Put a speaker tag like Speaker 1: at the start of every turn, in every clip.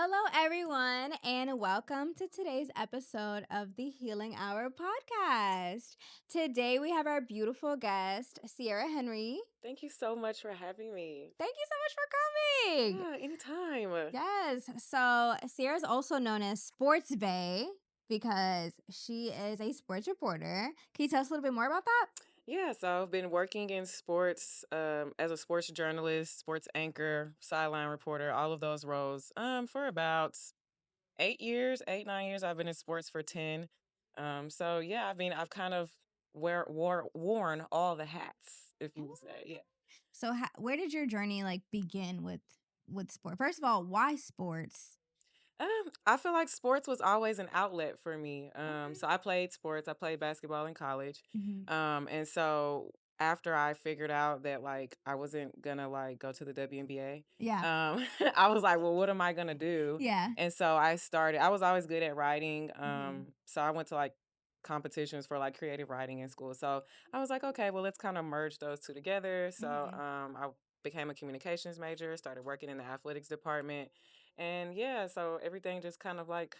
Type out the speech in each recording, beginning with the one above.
Speaker 1: Hello, everyone, and welcome to today's episode of the Healing Hour podcast. Today, we have our beautiful guest, Sierra Henry.
Speaker 2: Thank you so much for having me.
Speaker 1: Thank you so much for coming.
Speaker 2: Yeah, anytime.
Speaker 1: Yes, so Sierra is also known as Sports Bae because she is a sports reporter. Can you tell us a little bit more about that?
Speaker 2: Yeah, so I've been working in sports as a sports journalist, sports anchor, sideline reporter, all of those roles for about 8 years, 8, 9 years. I've been in sports for 10. So yeah, I mean, I've kind of worn all the hats, if you would say. Yeah.
Speaker 1: So, where did your journey begin with sport? First of all, why sports?
Speaker 2: I feel like sports was always an outlet for me.
Speaker 1: Okay.
Speaker 2: So I played sports. I played basketball in college.
Speaker 1: Hmm.
Speaker 2: And so after I figured out that like I wasn't gonna like go to the WNBA,
Speaker 1: Yeah.
Speaker 2: I was like, well, what am I gonna do?
Speaker 1: Yeah.
Speaker 2: And so I started. I was always good at writing.
Speaker 1: Hmm.
Speaker 2: So I went to like competitions for like creative writing in school. So I was like, okay, well, let's kind of merge those two together. So
Speaker 1: Hmm.
Speaker 2: I became a communications major. Started working in the athletics department. And yeah, so everything just kind of like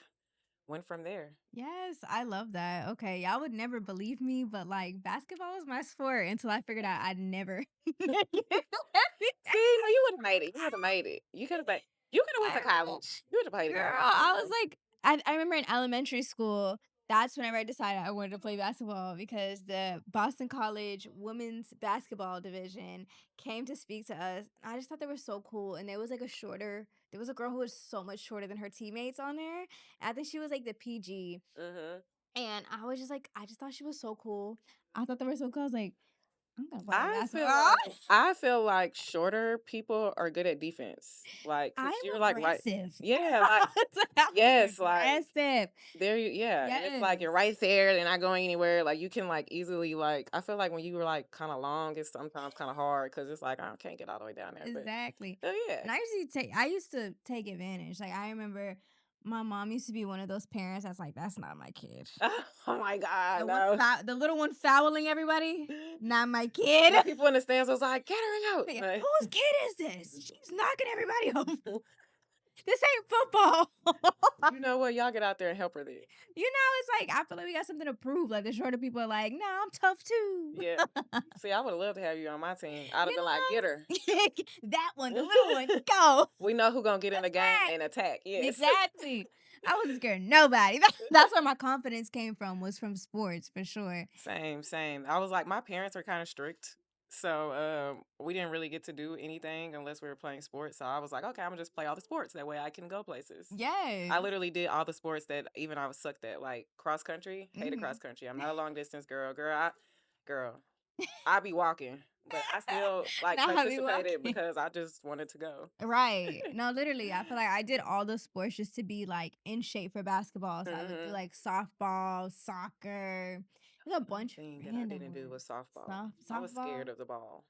Speaker 2: went from there.
Speaker 1: Yes, I love that. Okay, y'all would never believe me, but basketball was my sport until I figured out I'd never.
Speaker 2: See, no, you would have made it. You would have made it. You could have been. You could have went to
Speaker 1: I
Speaker 2: college. You would have played
Speaker 1: Girl,
Speaker 2: college.
Speaker 1: I was like, I remember in elementary school, that's whenever I decided I wanted to play basketball because the Boston College women's basketball division came to speak to us. I just thought they were so cool. And there was a girl who was so much shorter than her teammates on there. I think she was like the PG.
Speaker 2: Hmm.
Speaker 1: And I was just like, I just thought she was so cool. I thought they were so cool. I was like, I'm gonna play
Speaker 2: I feel
Speaker 1: basketball.
Speaker 2: like I feel like shorter people are good at defense. Like,
Speaker 1: I'm
Speaker 2: cause you're like right.
Speaker 1: aggressive.
Speaker 2: Yeah, like
Speaker 1: I'm
Speaker 2: yes, like
Speaker 1: aggressive.
Speaker 2: there you yeah, and it's like
Speaker 1: Yes.
Speaker 2: you're right there. They're not going anywhere. Like you can like easily like I feel like when you were like kind of long, it's sometimes kind of hard because it's like I can't get all the way down there. But
Speaker 1: Exactly.
Speaker 2: oh yeah.
Speaker 1: And I used to take advantage. Like I remember my mom used to be one of those parents that's like, that's not my kid.
Speaker 2: Oh my God,
Speaker 1: The one
Speaker 2: no.
Speaker 1: the little one fouling everybody, not my kid.
Speaker 2: The people in the stands was like, get her out.
Speaker 1: Like,
Speaker 2: Like,
Speaker 1: whose kid is this? She's knocking everybody over. This ain't football.
Speaker 2: you know what? Y'all get out there and help her then.
Speaker 1: It's like I feel like we got something to prove. Like the shorter people are like, no, I'm tough too.
Speaker 2: Yeah. See, I would have loved to have you on my team. I'd have
Speaker 1: You
Speaker 2: been like, get her.
Speaker 1: know? That one, the little one, go.
Speaker 2: We know who gonna get in the game
Speaker 1: Attack.
Speaker 2: and attack. Yes.
Speaker 1: Exactly. I wasn't scared of nobody. That's where my confidence came from, was from sports for sure.
Speaker 2: Same, same. I was like, my parents were kind of strict. So we didn't really get to do anything unless we were playing sports. So I was like, okay, I'm gonna just play all the sports. That way I can go places. I
Speaker 1: Yes.
Speaker 2: literally did all the sports that even I was sucked at, like cross country. Hated
Speaker 1: Hmm.
Speaker 2: cross country. I'm not a long distance girl. Girl, I be walking, but I still like
Speaker 1: Now I be
Speaker 2: participated
Speaker 1: walking.
Speaker 2: because I just wanted to go.
Speaker 1: Right. No, literally, I feel like I did all the sports just to be in shape for basketball. So I would do
Speaker 2: Hmm.
Speaker 1: softball, soccer. There's a
Speaker 2: Only
Speaker 1: bunch
Speaker 2: thing
Speaker 1: of
Speaker 2: that I
Speaker 1: random
Speaker 2: didn't do was
Speaker 1: ones.
Speaker 2: softball. I was
Speaker 1: Softball.
Speaker 2: scared of the ball.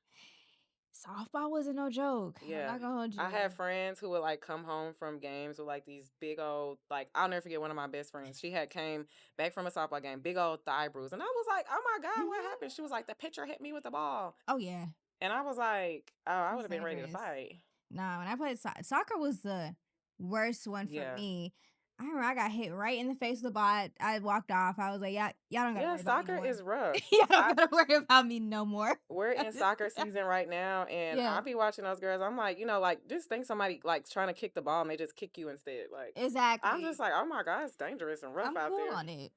Speaker 1: Softball wasn't no joke. I'm
Speaker 2: Yeah.
Speaker 1: not gonna hold
Speaker 2: I
Speaker 1: you.
Speaker 2: had friends who would like come home from games with like these big old like I'll never forget one of my best friends. She had came back from a softball game, big old thigh bruise. And I was like, oh my God, what
Speaker 1: Hmm.
Speaker 2: happened? She was like, the pitcher hit me with the ball.
Speaker 1: Oh yeah,
Speaker 2: And I was like, oh, I would
Speaker 1: it's
Speaker 2: have been ready to
Speaker 1: dangerous.
Speaker 2: fight.
Speaker 1: Nah, when I played soccer was the worst one for
Speaker 2: Yeah.
Speaker 1: me. I remember I got hit right in the face with the ball. I walked off. I was like, y'all don't gotta
Speaker 2: Yeah,
Speaker 1: worry about me no
Speaker 2: soccer
Speaker 1: more.
Speaker 2: is rough.
Speaker 1: Y'all
Speaker 2: I
Speaker 1: don't gotta worry about me no more.
Speaker 2: We're in soccer season right now, and
Speaker 1: Yeah,
Speaker 2: I'll be watching those girls. I'm like, like, just think somebody like trying to kick the ball and they just kick you instead. Like, I'm just
Speaker 1: exactly.
Speaker 2: like, oh my God, it's dangerous and rough
Speaker 1: I'm
Speaker 2: out
Speaker 1: cool
Speaker 2: there.
Speaker 1: on it.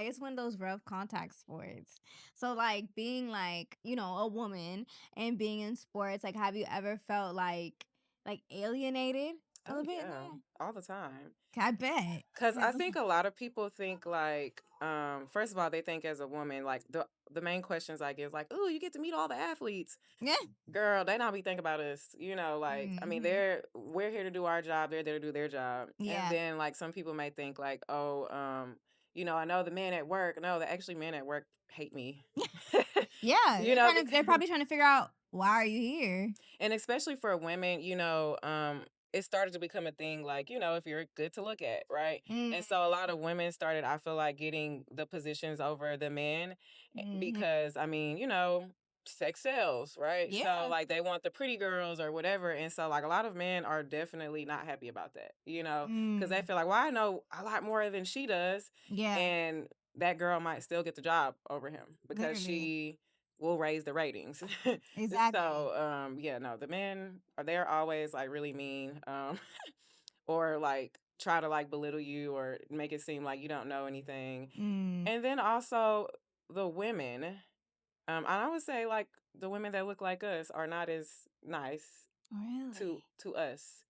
Speaker 1: It's one of those rough contact sports. So being a woman and being in sports, have you ever felt alienated a
Speaker 2: Oh
Speaker 1: little bit in
Speaker 2: yeah,
Speaker 1: that?
Speaker 2: all the time.
Speaker 1: I bet.
Speaker 2: Cause I think a lot of people think like, first of all, they think as a woman, like the main questions I get is like, oh, you get to meet all the athletes.
Speaker 1: Yeah.
Speaker 2: Girl, they not be thinking about us, like, I mean,
Speaker 1: Hmm.
Speaker 2: we're here to do our job, they're there to do their job. And
Speaker 1: Yeah.
Speaker 2: then like some people may think like, oh, I know the men at work. No, the actually men at work hate me.
Speaker 1: Yeah, they're
Speaker 2: Because
Speaker 1: probably trying to figure out, why are you here?
Speaker 2: and especially for women, it started to become a thing like, if you're good to look at, right? And so a lot of women started, I feel like, getting the positions over the men
Speaker 1: Mm-hmm.
Speaker 2: because, I mean, sex sells, right? So
Speaker 1: Yeah.
Speaker 2: like they want the pretty girls or whatever. And so like a lot of men are definitely not happy about that, because they
Speaker 1: Mm.
Speaker 2: feel like, well, I know a lot more than she does.
Speaker 1: Yeah.
Speaker 2: And that girl might still get the job over him because
Speaker 1: Literally.
Speaker 2: she will raise the ratings.
Speaker 1: Exactly.
Speaker 2: So yeah, no, the men are they're always like really mean. Or like try to like belittle you or make it seem like you don't know anything.
Speaker 1: Mm.
Speaker 2: And then also the women, I would say like the women that look like us are not as nice to
Speaker 1: Really?
Speaker 2: us.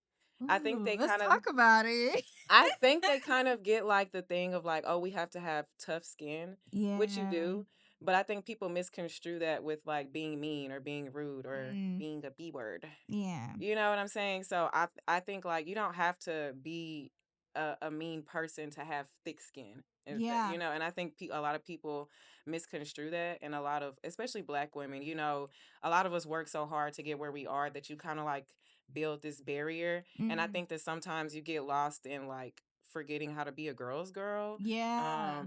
Speaker 2: I think
Speaker 1: Ooh,
Speaker 2: they
Speaker 1: let's
Speaker 2: kind of
Speaker 1: talk about it.
Speaker 2: I think they kind of get like the thing of like, oh, we have to have tough skin, which you
Speaker 1: Yeah.
Speaker 2: do. But I think people misconstrue that with like being mean or being rude or
Speaker 1: Mm.
Speaker 2: being a B word.
Speaker 1: Yeah.
Speaker 2: You know what I'm saying? So I think like you don't have to be a mean person to have thick skin.
Speaker 1: Yeah.
Speaker 2: And I think a lot of people misconstrue that, and a lot of especially black women. A lot of us work so hard to get where we are that you kind of like build this barrier, and I
Speaker 1: Mm.
Speaker 2: think that sometimes you get lost in like forgetting how to be a girl's girl.
Speaker 1: Yeah.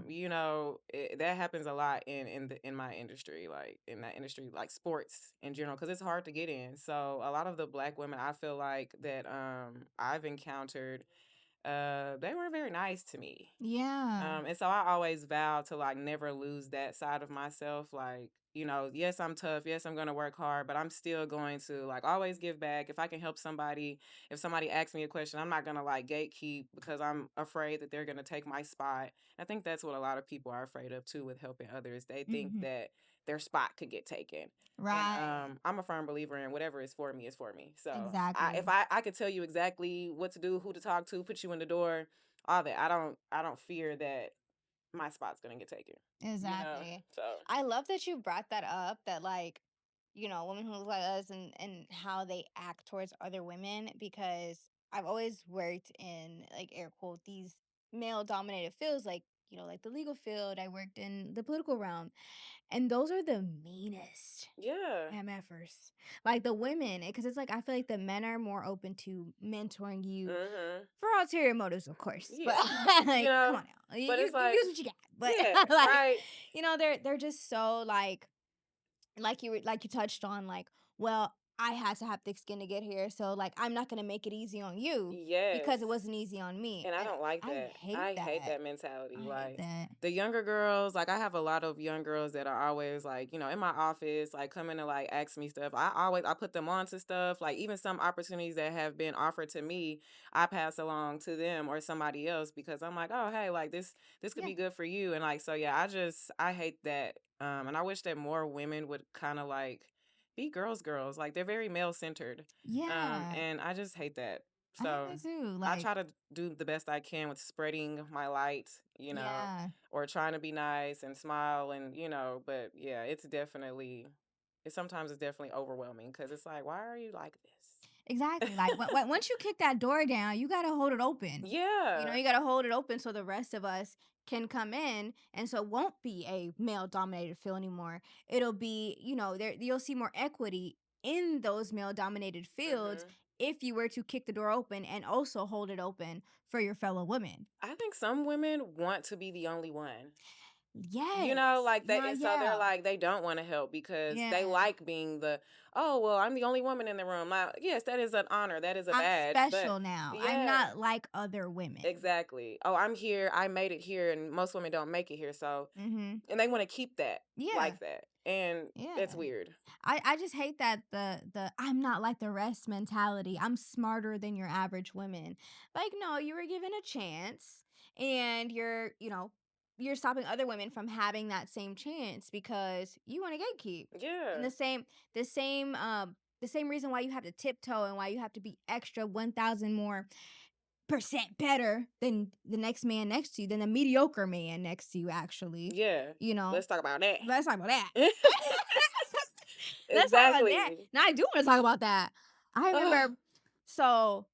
Speaker 2: That happens a lot in my industry, like in that industry, like sports in general, because it's hard to get in. So a lot of the black women I feel like that I've encountered, they were very nice to me.
Speaker 1: Yeah.
Speaker 2: And so I always vow to like never lose that side of myself. Like, yes, I'm tough. Yes, I'm going to work hard, but I'm still going to like always give back. If I can help somebody, if somebody asks me a question, I'm not going to like gatekeep because I'm afraid that they're going to take my spot. I think that's what a lot of people are afraid of too with helping others. They think
Speaker 1: Hmm.
Speaker 2: that their spot could get taken. And
Speaker 1: Right.
Speaker 2: I'm a firm believer in whatever is for me is for me. So if
Speaker 1: Exactly.
Speaker 2: I could tell you exactly what to do, who to talk to, put you in the door, all that. I don't fear that my spot's gonna get taken. You know?
Speaker 1: Exactly.
Speaker 2: So
Speaker 1: I love that you brought that up, that like, women who look like us and how they act towards other women, because I've always worked in, like, air quote, these male dominated fields, like, like the legal field. I worked in the political realm, and those are the meanest
Speaker 2: yeah.
Speaker 1: MFers. Like the women, because it's like I feel like the men are more open to mentoring you
Speaker 2: Mhm.
Speaker 1: for ulterior motives, of course. But
Speaker 2: Yeah. You
Speaker 1: like, come
Speaker 2: know?
Speaker 1: on now,
Speaker 2: But it's
Speaker 1: you
Speaker 2: like,
Speaker 1: use what you got. But
Speaker 2: yeah,
Speaker 1: like,
Speaker 2: right.
Speaker 1: they're just so like you touched on, like, well, I had to have thick skin to get here, so like I'm not gonna make it easy on you
Speaker 2: Yes.
Speaker 1: because it wasn't easy on me,
Speaker 2: And I
Speaker 1: and
Speaker 2: don't like
Speaker 1: I
Speaker 2: that.
Speaker 1: hate
Speaker 2: I hate
Speaker 1: that.
Speaker 2: that mentality.
Speaker 1: I hate
Speaker 2: Like
Speaker 1: that.
Speaker 2: the younger girls, like I have a lot of young girls that are always like, in my office, like coming to like ask me stuff. I put them on to stuff. Like even some opportunities that have been offered to me, I pass along to them or somebody else because I'm like, oh hey, like this could
Speaker 1: Yeah.
Speaker 2: be good for you. And like so yeah, I hate that. And I wish that more women would kind of like be girls. Like they're very male centered.
Speaker 1: Yeah.
Speaker 2: And I just hate that.
Speaker 1: I hate
Speaker 2: So
Speaker 1: that too.
Speaker 2: I
Speaker 1: Like,
Speaker 2: try to do the best I can with spreading my light,
Speaker 1: yeah.
Speaker 2: or trying to be nice and smile but yeah, sometimes it's definitely overwhelming because it's like, why are you like this?
Speaker 1: Exactly. Like once you kick that door down, you gotta hold it open.
Speaker 2: Yeah.
Speaker 1: You gotta hold it open so the rest of us can come in, and so it won't be a male dominated field anymore. It'll be, there you'll see more equity in those male dominated fields
Speaker 2: Hmm.
Speaker 1: if you were to kick the door open and also hold it open for your fellow women.
Speaker 2: I think some women want to be the only one.
Speaker 1: Yes.
Speaker 2: Like they
Speaker 1: No,
Speaker 2: and so they're
Speaker 1: yeah.
Speaker 2: like they don't want to help because they
Speaker 1: Yeah.
Speaker 2: like being oh well, I'm the only woman in the room. Yes, that is an honor, that is a
Speaker 1: I'm
Speaker 2: badge, but
Speaker 1: special now. I'm
Speaker 2: yeah.
Speaker 1: not like other women.
Speaker 2: Exactly. Oh, I'm here. I made it here, and most women don't make it here. So,
Speaker 1: Mhm.
Speaker 2: and they want to keep that
Speaker 1: Yeah.
Speaker 2: like that, and it's
Speaker 1: Yeah.
Speaker 2: weird.
Speaker 1: I just hate that the I'm not like the rest mentality. I'm smarter than your average women. Like, no, you were given a chance, and you're stopping other women from having that same chance because you want to gatekeep. And
Speaker 2: Yeah,
Speaker 1: the same reason why you have to tiptoe and why you have to be extra 1000 more percent better than the next man next to you, than the mediocre man next to you, actually.
Speaker 2: yeah.
Speaker 1: You know,
Speaker 2: Let's talk about that.
Speaker 1: let's talk about that. Let's talk about that.
Speaker 2: Exactly.
Speaker 1: Now I do want to talk about that. I
Speaker 2: Ugh.
Speaker 1: remember, so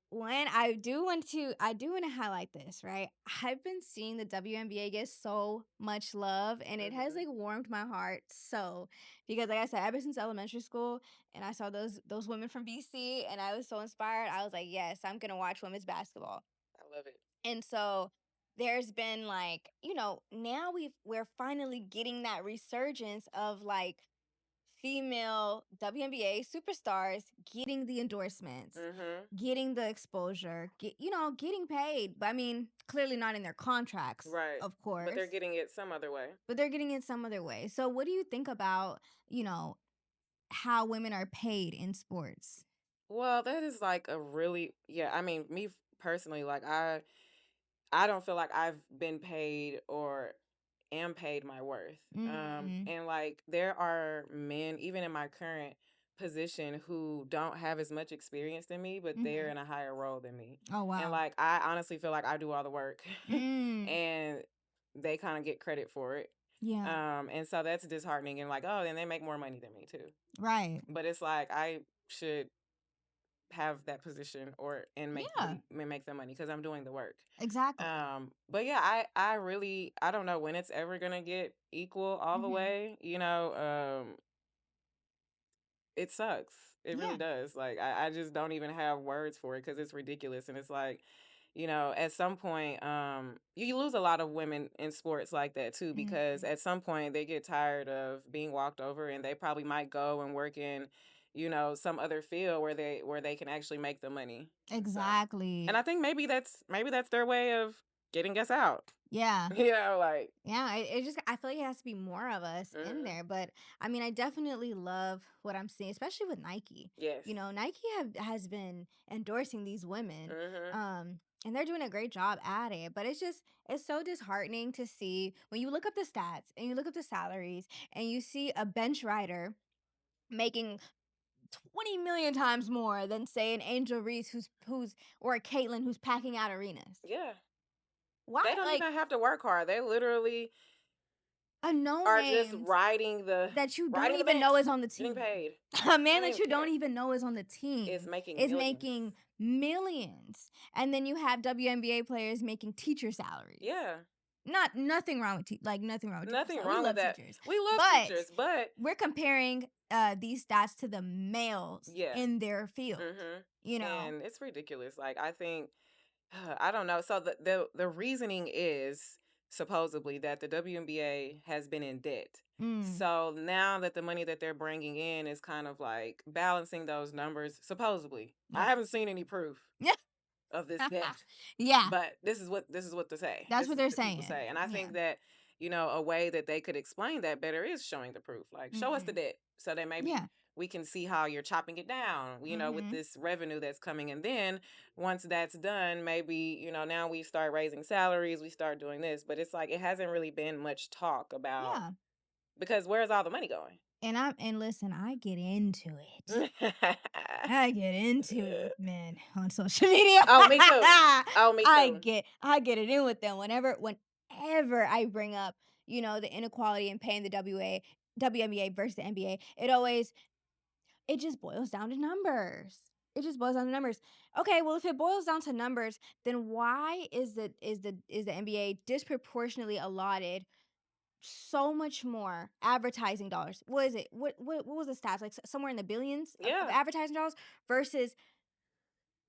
Speaker 1: when I do want to highlight this, right? I've been seeing the WNBA get so much love, and it has
Speaker 2: Mhm.
Speaker 1: like warmed my heart so, because like I said, ever since elementary school, and I saw those women from BC, and I was so inspired. I was like, yes, I'm gonna watch women's basketball.
Speaker 2: I love it.
Speaker 1: And so there's been like, now we're finally getting that resurgence of like female WNBA superstars getting the endorsements,
Speaker 2: Mhm.
Speaker 1: getting the exposure, getting paid. But I mean, clearly not in their contracts,
Speaker 2: Right.
Speaker 1: of
Speaker 2: But they're
Speaker 1: course,
Speaker 2: getting it some other way.
Speaker 1: but they're getting it some other way. So what do you think about, you know, how women are paid in sports?
Speaker 2: Well, that is like a really, yeah, I mean, personally, like I don't feel like I've been paid or am paid my worth.
Speaker 1: Mm.
Speaker 2: And like there are men, even in my current position, who don't have as much experience than me, but they're
Speaker 1: Mhm.
Speaker 2: in a higher role than me.
Speaker 1: Oh,
Speaker 2: And
Speaker 1: wow.
Speaker 2: like I honestly feel like I do all the work
Speaker 1: Mm.
Speaker 2: and they kind of get credit for it.
Speaker 1: Yeah.
Speaker 2: And so that's disheartening and like, oh, then they make more money than me too.
Speaker 1: Right.
Speaker 2: But it's like I should have that position or and
Speaker 1: Yeah.
Speaker 2: make the money because I'm doing the work.
Speaker 1: Exactly.
Speaker 2: But yeah, I really I don't know when it's ever gonna get equal all the
Speaker 1: Mhm.
Speaker 2: way. It sucks. It really
Speaker 1: Yeah.
Speaker 2: does. Like I just don't even have words for it because it's ridiculous. And it's like, at some point, you lose a lot of women in sports like that too, because
Speaker 1: Mhm.
Speaker 2: at some point they get tired of being walked over and they probably might go and work in, some other field where they can actually make the money. So, and
Speaker 1: Exactly.
Speaker 2: I think maybe that's their way of getting us out.
Speaker 1: Yeah.
Speaker 2: Like,
Speaker 1: Yeah, it just I feel like it has to be more of us in
Speaker 2: mhm,
Speaker 1: there, but I mean, I definitely love what I'm seeing, especially with Nike.
Speaker 2: yes,
Speaker 1: Nike has been endorsing these women,
Speaker 2: mhm,
Speaker 1: and they're doing a great job at it. But it's so disheartening to see when you look up the stats and you look up the salaries and you see a bench rider making 20 million times more than say an Angel Reese who's or a Caitlyn who's packing out arenas.
Speaker 2: yeah.
Speaker 1: Why?
Speaker 2: They don't
Speaker 1: Like
Speaker 2: even have to work hard. They literally
Speaker 1: a no
Speaker 2: are just
Speaker 1: name that you don't
Speaker 2: riding the
Speaker 1: even know
Speaker 2: bench,
Speaker 1: is on the
Speaker 2: getting
Speaker 1: team.
Speaker 2: paid.
Speaker 1: A
Speaker 2: They
Speaker 1: man
Speaker 2: don't
Speaker 1: that
Speaker 2: even
Speaker 1: you don't
Speaker 2: care.
Speaker 1: even know is on the
Speaker 2: It's
Speaker 1: team
Speaker 2: making
Speaker 1: is
Speaker 2: millions.
Speaker 1: making millions. And then you have WNBA players making teacher salaries.
Speaker 2: Yeah.
Speaker 1: Nothing wrong with nothing wrong with teacher
Speaker 2: Nothing
Speaker 1: salary. We
Speaker 2: wrong with
Speaker 1: love
Speaker 2: that.
Speaker 1: teachers.
Speaker 2: We love
Speaker 1: But
Speaker 2: teachers, but
Speaker 1: we're comparing these stats to the males
Speaker 2: yeah.
Speaker 1: in their field.
Speaker 2: Mhm.
Speaker 1: You know.
Speaker 2: And it's ridiculous. Like I think I don't know. So the reasoning is supposedly that the WNBA has been in debt.
Speaker 1: Mm.
Speaker 2: So now that the money that they're bringing in is kind of like balancing those numbers, supposedly. I
Speaker 1: Yeah.
Speaker 2: haven't seen any proof of this debt.
Speaker 1: Yeah.
Speaker 2: But this is what to say.
Speaker 1: That's
Speaker 2: This
Speaker 1: what
Speaker 2: is
Speaker 1: they're
Speaker 2: what the people
Speaker 1: saying.
Speaker 2: say. And I
Speaker 1: Yeah.
Speaker 2: think that, a way that they could explain that better is showing the proof. Like show us the
Speaker 1: Mhm.
Speaker 2: debt so that maybe
Speaker 1: Yeah.
Speaker 2: we can see how you're chopping it down, with
Speaker 1: Mhm.
Speaker 2: this revenue that's coming. And then once that's done, maybe, now we start raising salaries, we start doing this. But it's like it hasn't really been much talk about
Speaker 1: Yeah.
Speaker 2: because where's all the money going?
Speaker 1: And listen, I get into it. I get into it with men on social media.
Speaker 2: Oh, me too. Oh, me too.
Speaker 1: I get it in with them whenever I bring up, the inequality in paying the WNBA versus the NBA. It just boils down to numbers. It just boils down to numbers. Okay, well if it boils down to numbers, then why is the NBA disproportionately allotted so much more advertising dollars? What is it? What was the stats? Like somewhere in the billions of
Speaker 2: Yeah.
Speaker 1: advertising dollars versus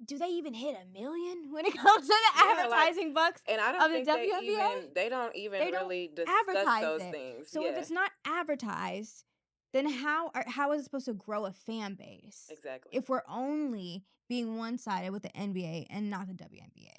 Speaker 1: do they even hit a million when it comes to the
Speaker 2: Yeah, like,
Speaker 1: advertising bucks
Speaker 2: and I don't
Speaker 1: of the
Speaker 2: think
Speaker 1: WNBA?
Speaker 2: they don't even
Speaker 1: They don't
Speaker 2: really discuss
Speaker 1: advertise
Speaker 2: those
Speaker 1: it.
Speaker 2: things.
Speaker 1: So if
Speaker 2: Yeah,
Speaker 1: it's not advertised, then how is it supposed to grow a fan base
Speaker 2: exactly.
Speaker 1: if we're only being one-sided with the NBA and not the WNBA?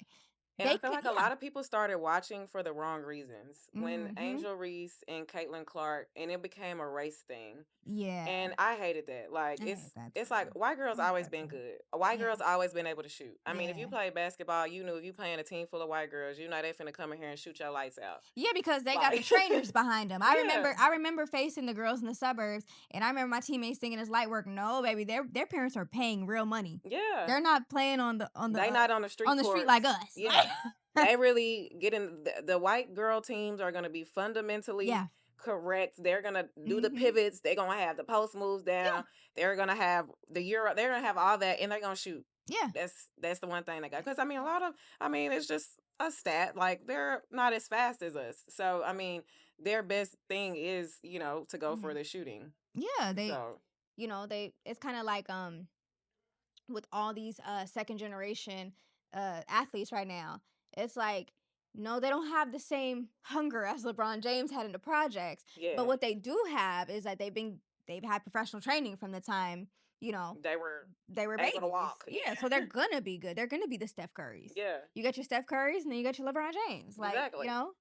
Speaker 2: And
Speaker 1: They
Speaker 2: I feel
Speaker 1: could
Speaker 2: like a lot of people started watching for the wrong reasons. When
Speaker 1: Mhm.
Speaker 2: Angel Reese and Caitlin Clark, and it became a race thing.
Speaker 1: Yeah.
Speaker 2: And I hated that. Like
Speaker 1: I hate that
Speaker 2: it's like
Speaker 1: too.
Speaker 2: white girls
Speaker 1: I hate
Speaker 2: always
Speaker 1: that
Speaker 2: been
Speaker 1: too.
Speaker 2: good. White
Speaker 1: Yeah.
Speaker 2: girls always been able to shoot. I mean, if you
Speaker 1: Yeah.
Speaker 2: play basketball, you knew if you playing a team full of white girls, you know they finna come in here and shoot your lights out.
Speaker 1: Yeah, because they got the
Speaker 2: Like,
Speaker 1: trainers behind them. I
Speaker 2: yeah,
Speaker 1: remember I remember facing the girls in the suburbs, and I remember my teammates thinking it's light work. No, baby, their parents are paying real money.
Speaker 2: yeah.
Speaker 1: They're not playing
Speaker 2: They not on the street
Speaker 1: on the street
Speaker 2: courts.
Speaker 1: like us.
Speaker 2: Yeah. They really getting the white girl teams are going to be fundamentally
Speaker 1: Yeah.
Speaker 2: correct. They're going to do the
Speaker 1: Mhm.
Speaker 2: pivots. They're going to have the post moves
Speaker 1: Yeah.
Speaker 2: down. They're going to have the euro. They're going to have all that and they're going to shoot.
Speaker 1: Yeah.
Speaker 2: That's the one thing they got. Cuz I mean I mean it's just a stat like they're not as fast as us. So I mean their best thing is, to go for
Speaker 1: Mhm.
Speaker 2: the shooting.
Speaker 1: Yeah,
Speaker 2: So,
Speaker 1: they it's kind of like with all these second generation athletes right now. It's like no, they don't have the same hunger as LeBron James had in the projects, but
Speaker 2: yeah.
Speaker 1: what they do have is that they've been they've had professional training from the time, you know,
Speaker 2: They were
Speaker 1: they were
Speaker 2: able to
Speaker 1: babies.
Speaker 2: walk.
Speaker 1: Yeah, so they're
Speaker 2: Yeah.
Speaker 1: gonna be good. They're gonna be the Steph Currys.
Speaker 2: Yeah,
Speaker 1: You got your Steph Currys, and then you got your LeBron James. Like,
Speaker 2: exactly.
Speaker 1: So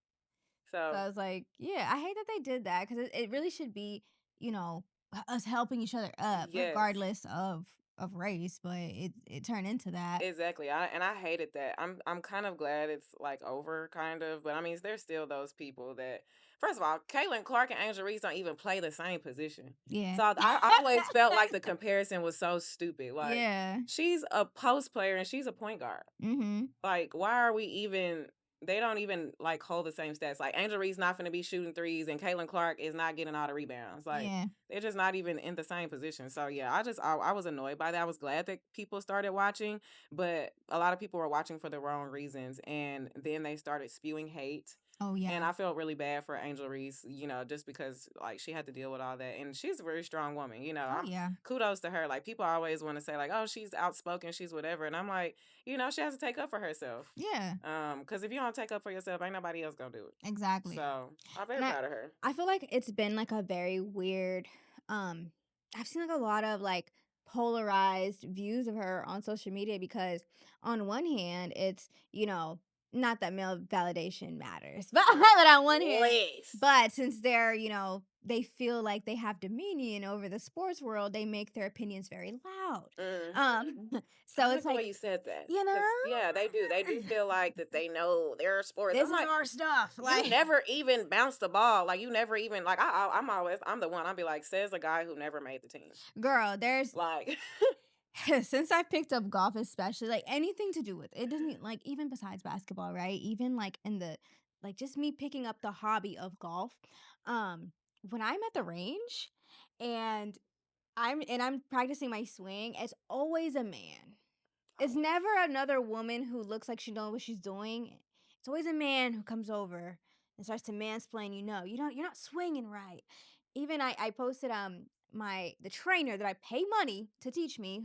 Speaker 2: So,
Speaker 1: I was like, yeah, I hate that they did that because it really should be, you know, us helping each other up,
Speaker 2: yes.
Speaker 1: regardless of race. But it turned into that.
Speaker 2: Exactly. I hated that. I'm kind of glad it's like over, kind of. But I mean, there's still those people that, first of all, Caitlin Clark and Angel Reese don't even play the same position.
Speaker 1: Yeah.
Speaker 2: So I always felt like the comparison was so stupid. Like,
Speaker 1: Yeah.
Speaker 2: she's a post player and she's a point guard.
Speaker 1: Mhm.
Speaker 2: Like, why are we even? They don't even like hold the same stats. Like Angel Reese not going to be shooting threes, and Caitlin Clark is not getting all the rebounds. Like
Speaker 1: Yeah.
Speaker 2: they're just not even in the same position. So yeah, I was annoyed by that. I was glad that people started watching, but a lot of people were watching for the wrong reasons, and then they started spewing hate.
Speaker 1: Oh
Speaker 2: And
Speaker 1: yeah.
Speaker 2: I felt really bad for Angel Reese, just because like she had to deal with all that, and she's a very strong woman.
Speaker 1: Oh
Speaker 2: I'm
Speaker 1: yeah.
Speaker 2: kudos to her. Like people always want to say like, oh, she's outspoken, she's whatever, and I'm like, she has to take up for herself.
Speaker 1: Yeah.
Speaker 2: Because if you don't take up for yourself, ain't nobody else gonna do it.
Speaker 1: Exactly.
Speaker 2: So I'm very
Speaker 1: And
Speaker 2: proud of her.
Speaker 1: I feel like it's been like a very weird um I've seen like a lot of like polarized views of her on social media because on one hand it's, not that male validation matters. But on one hand,
Speaker 2: Please.
Speaker 1: but since they're, they feel like they have dominion over the sports world, they make their opinions very loud.
Speaker 2: Mhm.
Speaker 1: Um
Speaker 2: I
Speaker 1: so
Speaker 2: like
Speaker 1: it's
Speaker 2: the way
Speaker 1: like,
Speaker 2: you said that.
Speaker 1: you know,
Speaker 2: Cause yeah, they do. They do feel like that they know their sports.
Speaker 1: this
Speaker 2: I'm
Speaker 1: is
Speaker 2: like,
Speaker 1: our stuff.
Speaker 2: you
Speaker 1: Like,
Speaker 2: never even bounced the ball. Like you never even like I'm the one. I'll be like, says a guy who never made the team.
Speaker 1: girl, there's
Speaker 2: Like
Speaker 1: since I've picked up golf, especially like anything to do with it, doesn't like even besides basketball, right? Even like in the like just me picking up the hobby of golf. Um, when I'm at the range and I'm practicing my swing, it's always a man. It's
Speaker 2: always.
Speaker 1: never another woman who looks like she knows what she's doing. It's always a man who comes over and starts to mansplain. You're not swinging right. Even I posted the trainer that I pay money to teach me,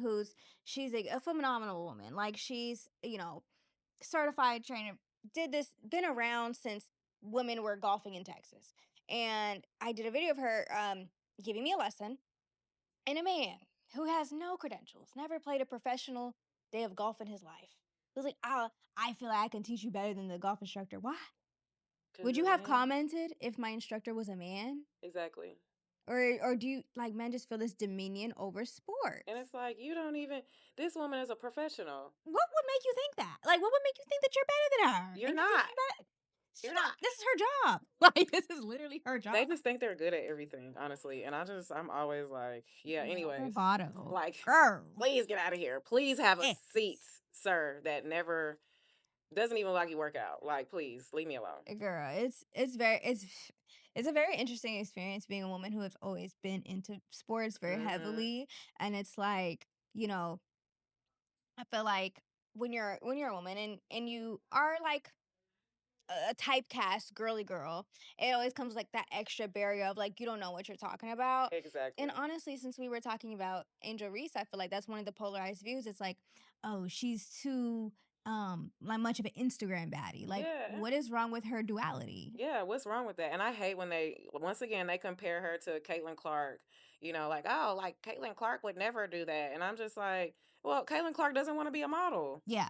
Speaker 1: she's a phenomenal woman. Like she's certified trainer, did this, been around since women were golfing in Texas, and I did a video of her giving me a lesson, and a man who has no credentials, never played a professional day of golf in his life. It was like, I feel like I can teach you better than the golf instructor. Why?
Speaker 2: Cause
Speaker 1: Would
Speaker 2: he's a
Speaker 1: you have
Speaker 2: man.
Speaker 1: commented if my instructor was a man?
Speaker 2: Exactly.
Speaker 1: Or do you like men just feel this dominion over
Speaker 2: And
Speaker 1: sports?
Speaker 2: it's like you don't even. This woman is a professional.
Speaker 1: What would make you think that? Like, what would make you think that you're better than her
Speaker 2: You're
Speaker 1: and you're
Speaker 2: not.
Speaker 1: teaching better? She's
Speaker 2: You're
Speaker 1: not.
Speaker 2: not.
Speaker 1: This is her job. Like, this is literally her job.
Speaker 2: They just think they're good at everything, honestly. And I'm always like, yeah,
Speaker 1: Male
Speaker 2: anyways.
Speaker 1: bravado,
Speaker 2: Like,
Speaker 1: girl.
Speaker 2: please get out of here. Please have a
Speaker 1: Yes.
Speaker 2: seat, sir, that never doesn't even like you work out. Like, please leave me alone.
Speaker 1: Girl, it's a very interesting experience being a woman who has always been into sports very
Speaker 2: Hmm.
Speaker 1: heavily, and it's like, I feel like when you're a woman and you are like a typecast girly girl, it always comes like that extra barrier of like you don't know what you're talking about. And
Speaker 2: Exactly.
Speaker 1: honestly, since we were talking about Angel Reese, I feel like that's one of the polarized views. It's like, oh, she's too like much of an Instagram baddie. Like,
Speaker 2: Yeah.
Speaker 1: what is wrong with her duality?
Speaker 2: Yeah, what's wrong with that? And I hate when they once again they compare her to Caitlin Clark. Like, oh, like Caitlin Clark would never do that. And I'm just like, well, Caitlin Clark doesn't want to be a model.
Speaker 1: Yeah.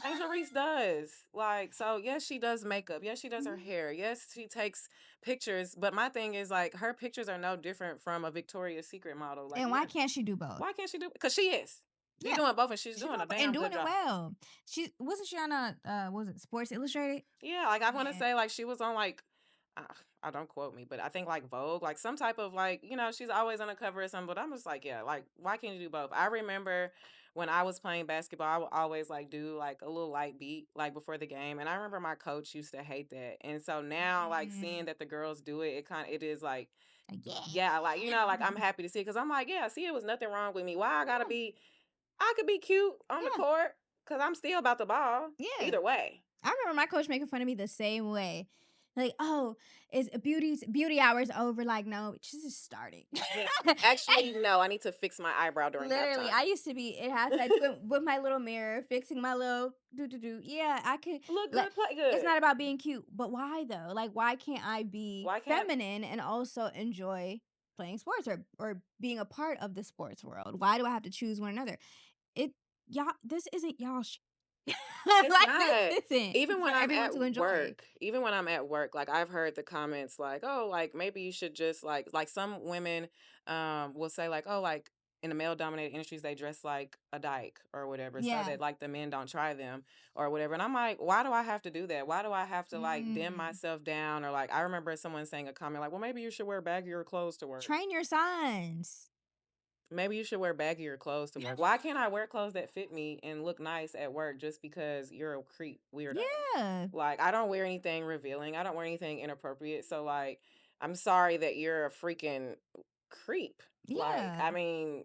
Speaker 2: Angel Reese does. Like, so yes, she does makeup. Yes, she does her
Speaker 1: Mhm.
Speaker 2: hair. Yes, she takes pictures. But my thing is like her pictures are no different from a Victoria's Secret model. Like,
Speaker 1: And why
Speaker 2: yeah,
Speaker 1: can't she do both?
Speaker 2: why can't she do? Because she is. She's
Speaker 1: Yeah.
Speaker 2: doing both, and she's
Speaker 1: She
Speaker 2: doing a
Speaker 1: doing and
Speaker 2: damn
Speaker 1: doing
Speaker 2: good
Speaker 1: it
Speaker 2: job.
Speaker 1: well. She wasn't she on a what was it, Sports Illustrated?
Speaker 2: Yeah, like I want to
Speaker 1: Yeah.
Speaker 2: say like she was on like uh, I don't quote me, but I think like Vogue, like some type of like she's always on the cover of something. But I'm just like yeah, like why can't you do both? I remember when I was playing basketball, I would always like do like a little light beat like before the game, and I remember my coach used to hate that. And so now like seeing
Speaker 1: Mm.
Speaker 2: that the girls do it, it is like
Speaker 1: Like, yeah.
Speaker 2: yeah, like like I'm happy to see because I'm like yeah, see it was nothing wrong with me. Why I gotta
Speaker 1: Yeah.
Speaker 2: be? I could be cute on the
Speaker 1: Yeah.
Speaker 2: court because I'm still about the ball
Speaker 1: Yeah.
Speaker 2: either way.
Speaker 1: I remember my coach making fun of me the same way. Like, oh, is beauty hours over? Like, no, she's just starting.
Speaker 2: Actually, no, I need to fix my eyebrow during
Speaker 1: Literally,
Speaker 2: halftime.
Speaker 1: I used to be in halftime with my little mirror, fixing my little do. Yeah, I could.
Speaker 2: Look
Speaker 1: Like,
Speaker 2: good, play
Speaker 1: it's
Speaker 2: good.
Speaker 1: not about being cute, but why though? Like, why can't I be
Speaker 2: Why can't
Speaker 1: feminine and also enjoy? playing sports or being a part of the sports world? Why do I have to choose one another? It y'all this isn't y'all
Speaker 2: It's
Speaker 1: like
Speaker 2: not.
Speaker 1: this isn't
Speaker 2: Even
Speaker 1: for
Speaker 2: when I'm
Speaker 1: everyone
Speaker 2: at
Speaker 1: to enjoy.
Speaker 2: work, even when I'm at work, like I've heard the comments like, "Oh, like maybe you should just like some women will say like, "Oh, like in the male dominated industries they dress like a dyke or whatever so
Speaker 1: Yeah.
Speaker 2: that like the men don't try them or whatever." And I'm like, "Why do I have to do that? Why do I have to like dim
Speaker 1: Mm.
Speaker 2: myself down or like I remember someone saying a comment like, "Well, maybe you should wear baggier clothes to work."
Speaker 1: Train your sons.
Speaker 2: Maybe you should wear baggier clothes to work. Why can't I wear clothes that fit me and look nice at work just because you're a creep weirdo?
Speaker 1: Yeah.
Speaker 2: Like, I don't wear anything revealing. I don't wear anything inappropriate. So, like, I'm sorry that you're a freaking creep. Like,
Speaker 1: Yeah.
Speaker 2: I mean,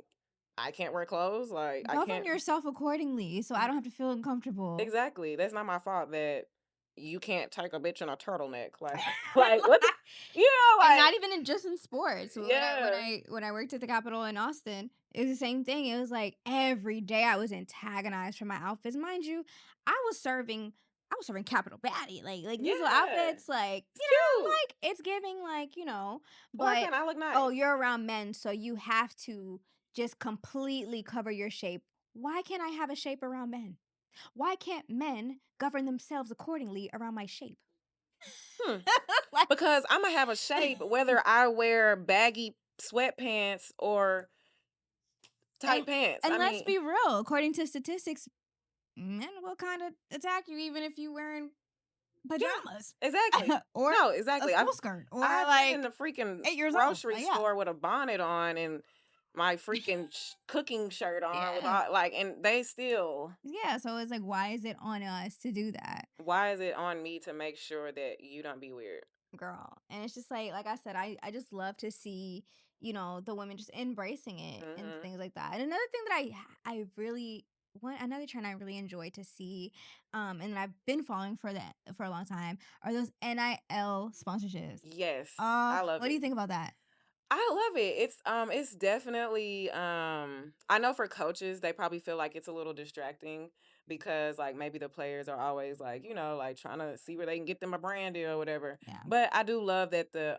Speaker 2: I can't wear clothes. Like, I
Speaker 1: Govern
Speaker 2: can't.
Speaker 1: yourself accordingly so I don't have to feel uncomfortable.
Speaker 2: Exactly. That's not my fault that you can't take a bitch in a turtleneck. Like, like what? You know,
Speaker 1: And
Speaker 2: like,
Speaker 1: not even just in sports.
Speaker 2: yeah.
Speaker 1: When I worked at the Capitol in Austin, it was the same thing. It was like every day I was antagonized for my outfits. Mind you, I was serving Capitol baddie. Like these little
Speaker 2: Yeah.
Speaker 1: outfits, like,
Speaker 2: It's cute.
Speaker 1: like it's giving like,
Speaker 2: Why
Speaker 1: but
Speaker 2: can't I look
Speaker 1: oh,
Speaker 2: nice?
Speaker 1: you're around men, so you have to just completely cover your shape. Why can't I have a shape around men? Why can't men govern themselves accordingly around my shape?
Speaker 2: Hmm.
Speaker 1: like
Speaker 2: Because Imma have a shape whether I wear baggy sweatpants or tight
Speaker 1: and
Speaker 2: pants.
Speaker 1: and
Speaker 2: I
Speaker 1: let's
Speaker 2: mean
Speaker 1: be real, according to statistics, men will kind of attack you even if you wearing
Speaker 2: yeah,
Speaker 1: pajamas
Speaker 2: exactly.
Speaker 1: or
Speaker 2: No,
Speaker 1: a
Speaker 2: exactly.
Speaker 1: school skirt or
Speaker 2: I've been in
Speaker 1: like
Speaker 2: the freaking
Speaker 1: 8 years old.
Speaker 2: grocery
Speaker 1: Like, yeah.
Speaker 2: store with a bonnet on and my freaking cooking shirt on with
Speaker 1: Yeah.
Speaker 2: all like, and they still
Speaker 1: Yeah, so it's like why is it on us to do that?
Speaker 2: why is it on me to make sure that you don't be weird?
Speaker 1: Girl. And it's just like I said, I just love to see, the women just embracing it and
Speaker 2: Mhm.
Speaker 1: things like that. And another thing that I really one another trend I really enjoy to see, and that I've been following for that for a long time are those NIL sponsorships.
Speaker 2: Yes, I love
Speaker 1: What do
Speaker 2: it.
Speaker 1: you think about that?
Speaker 2: I love it. It's definitely I know for coaches they probably feel like it's a little distracting because like maybe the players are always like, like trying to see where they can get them a brand deal or whatever.
Speaker 1: Yeah.
Speaker 2: But I do love that the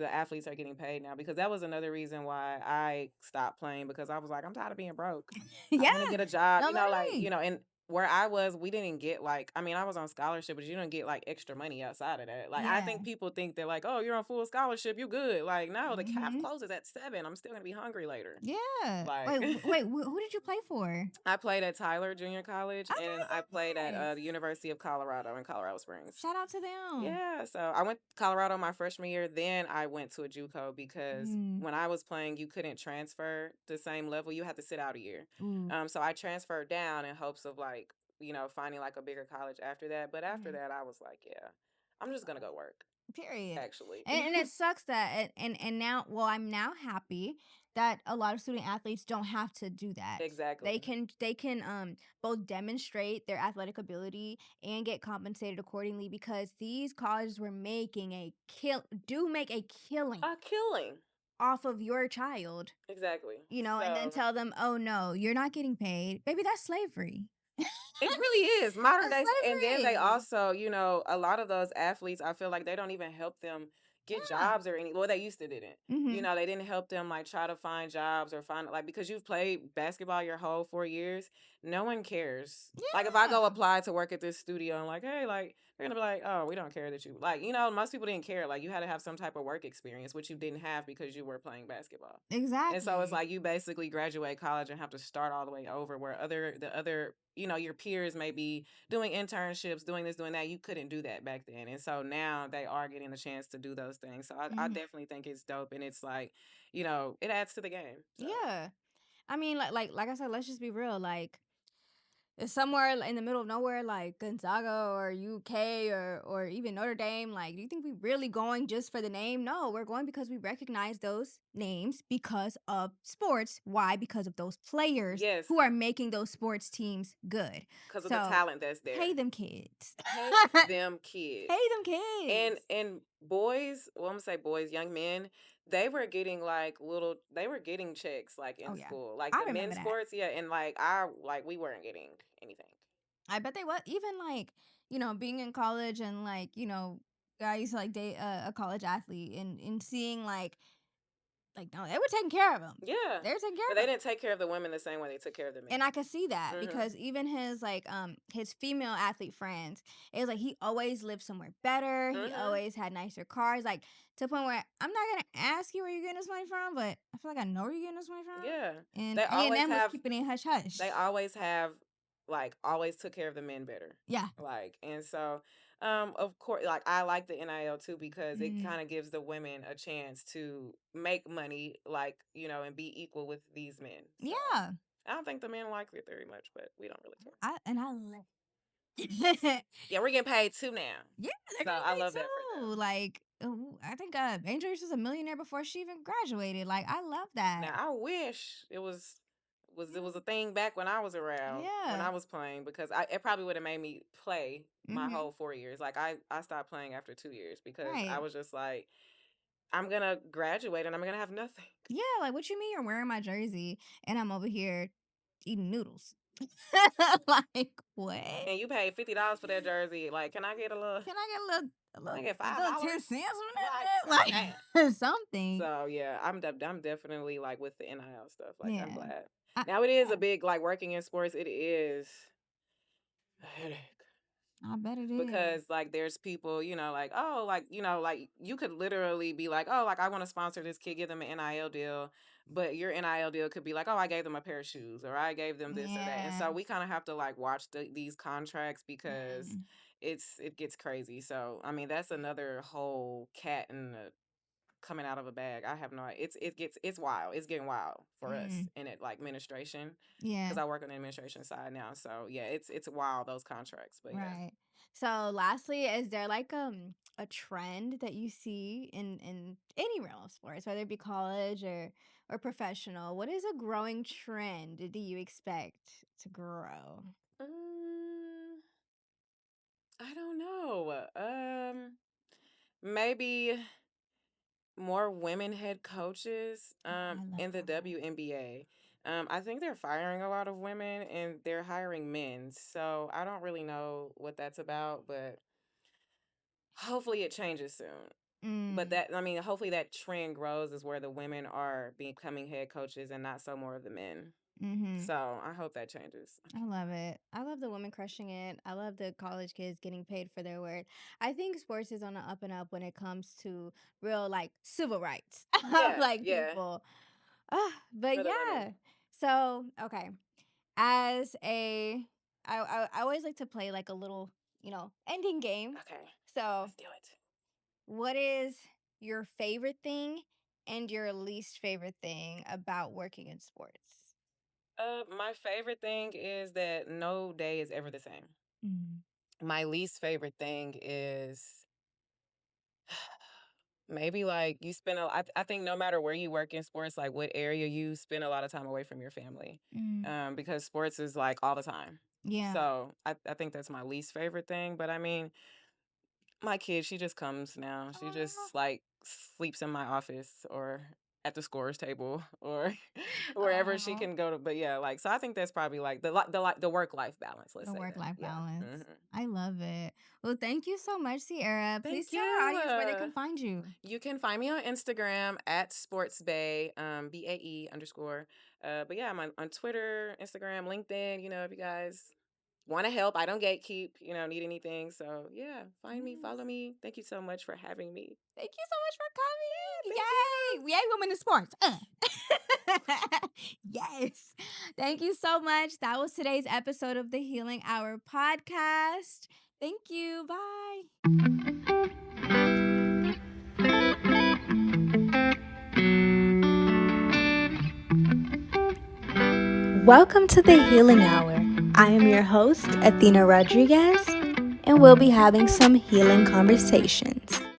Speaker 2: athletes are getting paid now because that was another reason why I stopped playing because I was like I'm tired of being broke. I
Speaker 1: Yeah.
Speaker 2: want to get a job,
Speaker 1: No, literally.
Speaker 2: and where I was, we didn't get like, I mean, I was on scholarship, but you don't get like extra money outside of that. Like, I
Speaker 1: Yeah.
Speaker 2: think people think they're like, oh, you're on full scholarship, you good. Like, no, the calf
Speaker 1: Mhm.
Speaker 2: closes at 7. I'm still gonna be hungry later.
Speaker 1: Yeah.
Speaker 2: Like,
Speaker 1: Who did you play for?
Speaker 2: I played at Tyler Junior College and I played
Speaker 1: Okay,
Speaker 2: at
Speaker 1: nice.
Speaker 2: the University of Colorado in Colorado Springs.
Speaker 1: Shout out to them.
Speaker 2: Yeah, so I went to Colorado my freshman year. Then I went to a JUCO because
Speaker 1: Mm.
Speaker 2: when I was playing, you couldn't transfer the same level. You had to sit out a year.
Speaker 1: Ooh.
Speaker 2: So I transferred down in hopes of like, finding like a bigger college after that. But after
Speaker 1: Mhm.
Speaker 2: that, I was like, yeah, I'm just gonna go work.
Speaker 1: Period.
Speaker 2: Actually,
Speaker 1: And it sucks that and now well, I'm now happy that a lot of student athletes don't have to do that.
Speaker 2: exactly.
Speaker 1: They can both demonstrate their athletic ability and get compensated accordingly because these colleges were making a make a killing
Speaker 2: A killing.
Speaker 1: off of your child,
Speaker 2: Exactly.
Speaker 1: and then
Speaker 2: So
Speaker 1: tell them, "Oh no, you're not getting paid." Baby, that's slavery.
Speaker 2: it really is modern
Speaker 1: That's
Speaker 2: day, and then they
Speaker 1: slavery.
Speaker 2: also, a lot of those athletes, I feel like they don't even help them get
Speaker 1: Yeah.
Speaker 2: jobs or any. Well, they used to didn't.
Speaker 1: Mhm.
Speaker 2: They didn't help them like try to find jobs or find like because you've played basketball your whole 4 years, no one cares. Like if I go
Speaker 1: Yeah.
Speaker 2: apply to work at this studio and like, hey, like they're gonna be like, oh, we don't care that you like, most people didn't care. Like you had to have some type of work experience, which you didn't have because you were playing basketball. And so it's
Speaker 1: Exactly.
Speaker 2: like you basically graduate college and have to start all the way over where the other your peers may be doing internships, doing this, doing that. You couldn't do that back then. And so now they are getting a chance to do those things. So I
Speaker 1: Mhm.
Speaker 2: definitely think it's dope. And it's like, it adds to the game. So
Speaker 1: Yeah. I mean, like I said, let's just be real. Like, it's somewhere in the middle of nowhere, like Gonzaga or UK or even Notre Dame. Like, do you think we really going just for the name? No, we're going because we recognize those names because of sports. Why? Because of those players
Speaker 2: yes,
Speaker 1: who are making those sports teams good.
Speaker 2: because of the
Speaker 1: So
Speaker 2: talent that's
Speaker 1: pay
Speaker 2: there.
Speaker 1: them kids.
Speaker 2: Pay them
Speaker 1: Pay
Speaker 2: kids.
Speaker 1: them kids.
Speaker 2: And boys, well, I'm gonna say boys, young men, they were getting checks like
Speaker 1: Oh
Speaker 2: in
Speaker 1: yeah,
Speaker 2: school. Like
Speaker 1: I
Speaker 2: the
Speaker 1: remember
Speaker 2: men's
Speaker 1: that.
Speaker 2: sports, yeah, and we weren't getting anything.
Speaker 1: I bet they was even like, being in college and like, I used to like date a college athlete and seeing like like, no, they were taking care of him.
Speaker 2: Yeah.
Speaker 1: They were taking care
Speaker 2: But
Speaker 1: of
Speaker 2: they
Speaker 1: him.
Speaker 2: didn't take care of the women the same way they took care of the men.
Speaker 1: And I could see that
Speaker 2: Mhm.
Speaker 1: because even his like his female athlete friends, it was like he always lived somewhere better. He
Speaker 2: Mhm.
Speaker 1: always had nicer cars, like to the point where I'm not gonna ask you where you're getting this money from, but I feel like I know where you're getting this money from.
Speaker 2: Yeah.
Speaker 1: And
Speaker 2: They always
Speaker 1: A&M was
Speaker 2: have
Speaker 1: keeping it hush hush.
Speaker 2: they always have like always took care of the men better.
Speaker 1: Yeah.
Speaker 2: Like, and so of course, like I like the NIL too because it
Speaker 1: Mm.
Speaker 2: kind of gives the women a chance to make money, like, and be equal with these men. So,
Speaker 1: Yeah.
Speaker 2: I don't think the men like it very much, but we don't really care.
Speaker 1: I love it.
Speaker 2: Yeah, we're getting paid too now.
Speaker 1: Yeah,
Speaker 2: So
Speaker 1: they're
Speaker 2: I
Speaker 1: getting
Speaker 2: love
Speaker 1: paid
Speaker 2: that for
Speaker 1: too.
Speaker 2: them.
Speaker 1: Like, I think Angel Reese was a millionaire before she even graduated. Like, I love that.
Speaker 2: Now I wish it was a thing back when I was around, when
Speaker 1: Yeah.
Speaker 2: I was playing, because it probably would have made me play my
Speaker 1: Mhm.
Speaker 2: whole 4 years. Like I stopped playing after 2 years because I
Speaker 1: Right.
Speaker 2: was just like, I'm gonna graduate and I'm gonna have nothing.
Speaker 1: Yeah, like what you mean you're wearing my jersey and I'm over here eating noodles? Like what?
Speaker 2: And you paid $50 for that jersey. Like, can I get a little?
Speaker 1: Can I get
Speaker 2: Can I get
Speaker 1: a
Speaker 2: five
Speaker 1: little
Speaker 2: dollars?
Speaker 1: 10 cents on
Speaker 2: Like,
Speaker 1: that?
Speaker 2: damn.
Speaker 1: Like something.
Speaker 2: So yeah, I'm definitely like with the NIL stuff. Like I'm
Speaker 1: Yeah.
Speaker 2: glad. Now it is a big, like, working in sports. It is a headache.
Speaker 1: I bet it is.
Speaker 2: Because like there's people, like, oh, like, like you could literally be like, oh, like I want to sponsor this kid, give them an NIL deal, but your NIL deal could be like, oh, I gave them a pair of shoes or I gave them this or that. And so we kind of have to like watch these contracts because it gets crazy. So I mean that's another whole cat in the coming out of a bag. I have no idea. It's wild. It's getting wild for us in it, like administration.
Speaker 1: Yeah.
Speaker 2: Because I work on the administration side now. So yeah, it's wild, those contracts. But yeah.
Speaker 1: Right. So lastly, is there like a trend that you see in any realm of sports, whether it be college or professional? What is a growing trend do you expect to grow?
Speaker 2: I don't know. Maybe more women head coaches in the WNBA. I think they're firing a lot of women and they're hiring men. So I don't really know what that's about, but hopefully it changes soon. But hopefully that trend grows is where the women are becoming head coaches and not so more of the men. So I hope that changes.
Speaker 1: I love it. I love the women crushing it. I love the college kids getting paid for their work. I think sports is on the up and up when it comes to real like civil rights of like people. But
Speaker 2: For the
Speaker 1: yeah.
Speaker 2: women.
Speaker 1: So okay, as I always like to play like a little ending game.
Speaker 2: Okay.
Speaker 1: So
Speaker 2: Let's do it.
Speaker 1: what is your favorite thing and your least favorite thing about working in sports?
Speaker 2: My favorite thing is that no day is ever the same. My least favorite thing is maybe like you spend I think no matter where you work in sports, like what area, you spend a lot of time away from your family. Because sports is like all the time.
Speaker 1: Yeah.
Speaker 2: So I think that's my least favorite thing. But I mean, my kid, she just comes now. She just like sleeps in my office or at the scores table or wherever she can go to. But yeah, like so I think that's probably like the work life balance. Let's
Speaker 1: The
Speaker 2: say
Speaker 1: work life
Speaker 2: that.
Speaker 1: balance.
Speaker 2: Yeah.
Speaker 1: I love it. Well, thank you so much, Sierra. Please
Speaker 2: Thank
Speaker 1: tell our audience where they
Speaker 2: you.
Speaker 1: can find you.
Speaker 2: You can find me on Instagram at sportsbae, BAE_. But yeah, I'm on Twitter, Instagram, LinkedIn. If you guys want to help, I don't gatekeep. Need anything. So yeah, find me, follow me. Thank you so much for having me.
Speaker 1: Thank you so much for coming.
Speaker 2: Yay!
Speaker 1: Yay, women in sports. Yes. Thank you so much. That was today's episode of the Healing Hour podcast. Thank you. Bye. Welcome to the Healing Hour. I am your host, Athena Rodriguez, and we'll be having some healing conversations.